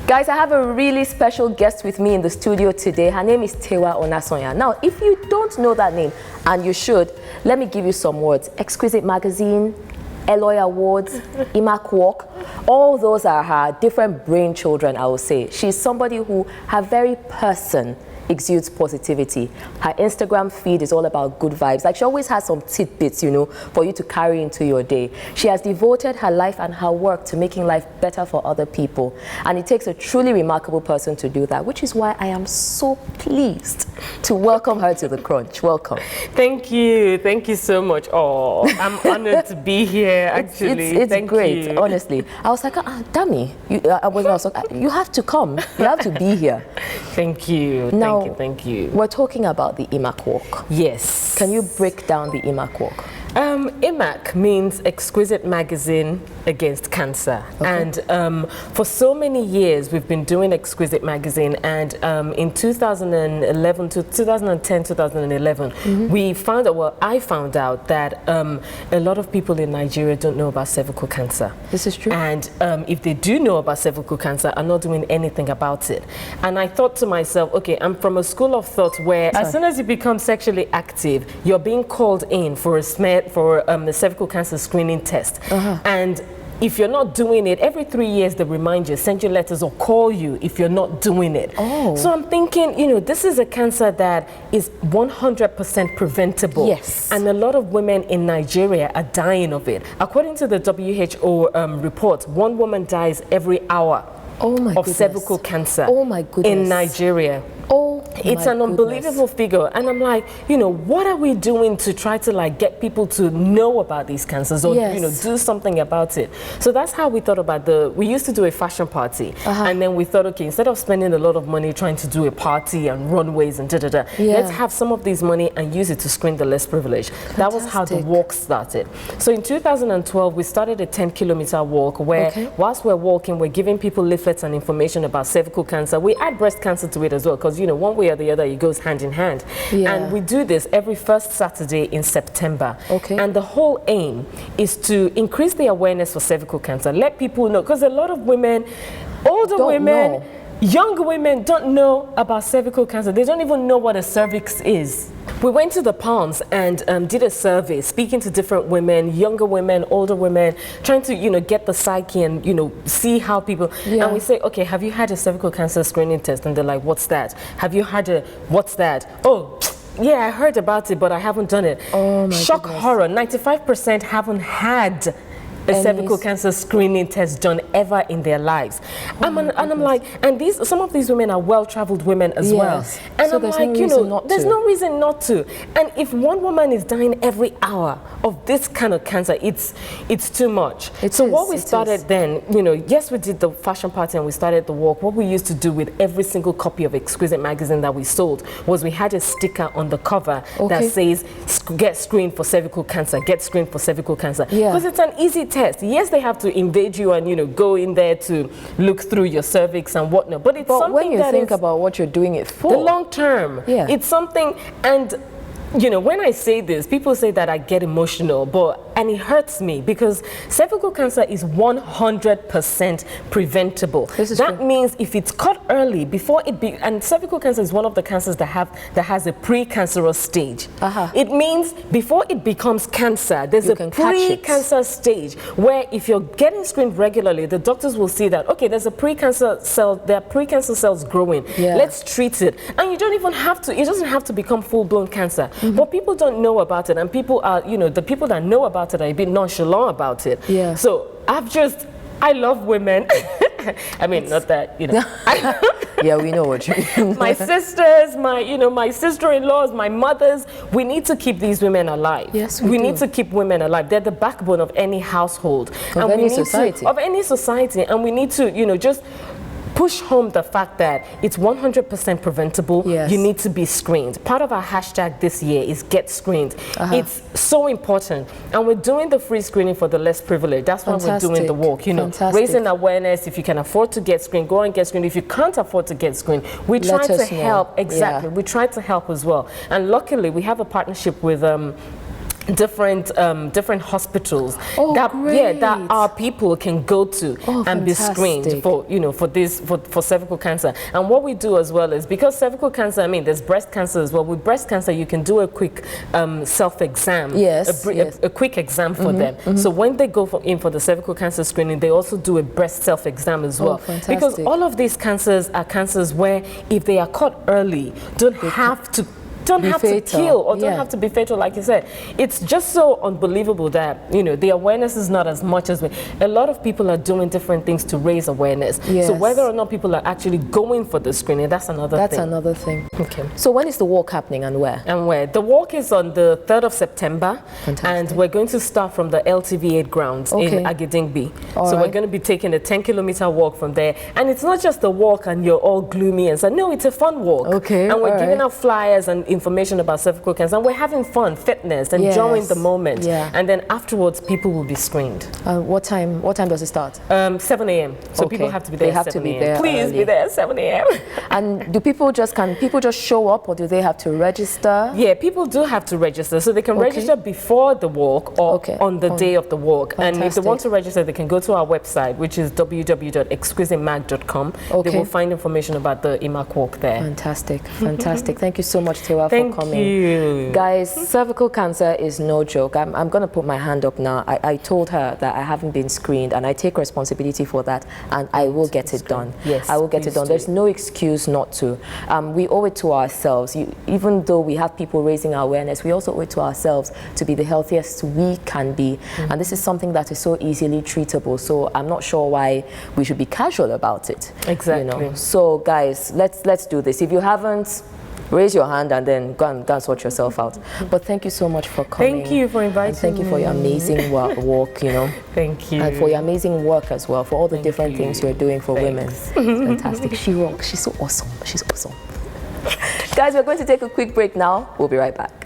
Guys, I have a really special guest with me in the studio today. Her name is Tewa Onasanya. Now, if you don't know that name, and you should, let me give you some words. Exquisite Magazine, Eloy Awards, EMAC Walk, all those are her different brain children, I will say. She's somebody who, her very person exudes positivity. Her Instagram feed is all about good vibes. Like, she always has some tidbits, you know, for you to carry into your day. She has devoted her life and her work to making life better for other people. And it takes a truly remarkable person to do that, which is why I am so pleased to welcome her to the Crunch. Welcome. Thank you. Thank you so much. Oh, I'm honored to be here, actually. It's great, honestly. I was like, Dami, you have to come. You have to be here. Thank you. Now, thank you. We're talking about the EMAC Walk. Yes. Can you break down the EMAC Walk? EMAC means Exquisite Magazine Against Cancer. Okay. And for so many years, we've been doing Exquisite Magazine. And in 2010, 2011, we found out, well, I found out that a lot of people in Nigeria don't know about cervical cancer. This is true. And if they do know about cervical cancer, are not doing anything about it. And I thought to myself, okay, I'm from a school of thought where as soon as you become sexually active, you're being called in for a cervical cancer screening test. And if you're not doing it, every 3 years they remind you, send you letters or call you if you're not doing it. So I'm thinking, you know, this is a cancer that is 100% preventable. Yes. And a lot of women in Nigeria are dying of it. According to the WHO report, 1 woman dies every hour of cervical cancer in Nigeria. It's an unbelievable figure. And I'm like, you know, what are we doing to try to like get people to know about these cancers or, you know, do something about it? So that's how we thought about we used to do a fashion party. And then we thought, okay, instead of spending a lot of money trying to do a party and runways and let's have some of this money and use it to screen the less privileged. That was how the walk started. So in 2012, we started a 10-kilometer walk where whilst we're walking, we're giving people leaflets and information about cervical cancer. We add breast cancer to it as well, because, you know, one way or the other, it goes hand in hand. And we do this every first Saturday in September. And the whole aim is to increase the awareness for cervical cancer. Let people know, because a lot of women, older women, young women don't know about cervical cancer. They don't even know what a cervix is. We went to the Palms and did a survey, speaking to different women, younger women, older women, trying to, you know, get the psyche and, you know, see how people, and we say, okay, have you had a cervical cancer screening test? And they're like, what's that? Have you had what's that? Oh, yeah, I heard about it, but I haven't done it. Oh my Shock goodness. Horror, 95% haven't had a cervical cancer screening test done ever in their lives. I'm like, and some of these women are well-traveled women as well. And so I'm like, you know, there's no reason not to. And if 1 woman is dying every hour of this kind of cancer, it's too much. So what we started then, you know, yes, we did the fashion party and we started the walk. What we used to do with every single copy of Exquisite Magazine that we sold was we had a sticker on the cover that says, get screened for cervical cancer, get screened for cervical cancer. Because it's an easy test. Yes, they have to invade you and, you know, go in there to look through your cervix and whatnot. But it's something when you think about what you're doing it for, the long term, it's something. And you know, when I say this, people say that I get emotional, and it hurts me because cervical cancer is 100% preventable. That means if it's caught early, before and cervical cancer is one of the cancers that has a pre-cancerous stage. It means before it becomes cancer, there's a pre-cancer stage where if you're getting screened regularly, the doctors will see that, okay, there's a pre-cancer cell, there are pre-cancer cells growing. Let's treat it. And you don't even have to, it doesn't have to become full-blown cancer. But people don't know about it, and people are, you know, the people that know about it are a bit nonchalant about it. So I love women. I mean, not that, you know. Yeah, we know what you mean. My sisters, my sister-in-laws, my mothers, we need to keep these women alive. Yes, we need to keep women alive. They're the backbone of any household. Of any society. Of any society. And we need to, you know, just push home the fact that it's 100% preventable. You need to be screened. Part of our hashtag this year is get screened. It's so important. And we're doing the free screening for the less privileged. That's why we're doing the walk, you know, raising awareness. If you can afford to get screened, go and get screened. If you can't afford to get screened, we try to help. We try to help as well. And luckily, we have a partnership with different hospitals that our people can go to and be screened for for cervical cancer. And what we do as well is, because cervical cancer, I mean, there's breast cancer as well. With breast cancer, you can do a quick self-exam, a quick exam for them. So when they go in for the cervical cancer screening, they also do a breast self-exam as well. Because all of these cancers are cancers where, if they are caught early, don't have to kill or don't have to be fatal, like you said. It's just so unbelievable that, the awareness is not as much as a lot of people are doing different things to raise awareness. So whether or not people are actually going for the screening, that's another thing. That's another thing. Okay. So when is the walk happening and where? The walk is on the 3rd of September. And we're going to start from the LTV8 grounds in Agidingbi. So we're going to be taking a 10-kilometer walk from there. And it's not just a walk and you're all gloomy and so, no, it's a fun walk. And we're giving out flyers and information about cervical cancer, and we're having fun, fitness, enjoying the moment. And then afterwards, people will be screened. What time does it start? 7 a.m. So people have to be there. They have to be there. Please be there at 7 a.m. And can people just show up, or do they have to register? Yeah, people do have to register. So they can register before the walk or on the day of the walk. And if they want to register, they can go to our website, which is www.exquisitemac.com. They will find information about the EMAC walk there. Fantastic. Thank you so much, Tewa, for coming. Thank you. Guys, cervical cancer is no joke. I'm going to put my hand up now. I told her that I haven't been screened, and I take responsibility for that, and I will get it done. Yes, I will get it done. There's no excuse not to. We owe it to ourselves. Even though we have people raising our awareness, we also owe it to ourselves to be the healthiest we can be. And this is something that is so easily treatable. So I'm not sure why we should be casual about it. Exactly. So guys, let's do this. If you haven't, raise your hand and then go and sort yourself out. But thank you so much for coming. Thank you for inviting me. Thank you for your amazing work, Thank you. And for your amazing work as well, for all the different things you're doing for women. Fantastic. She rocks. She's so awesome. She's awesome. Guys, we're going to take a quick break now. We'll be right back.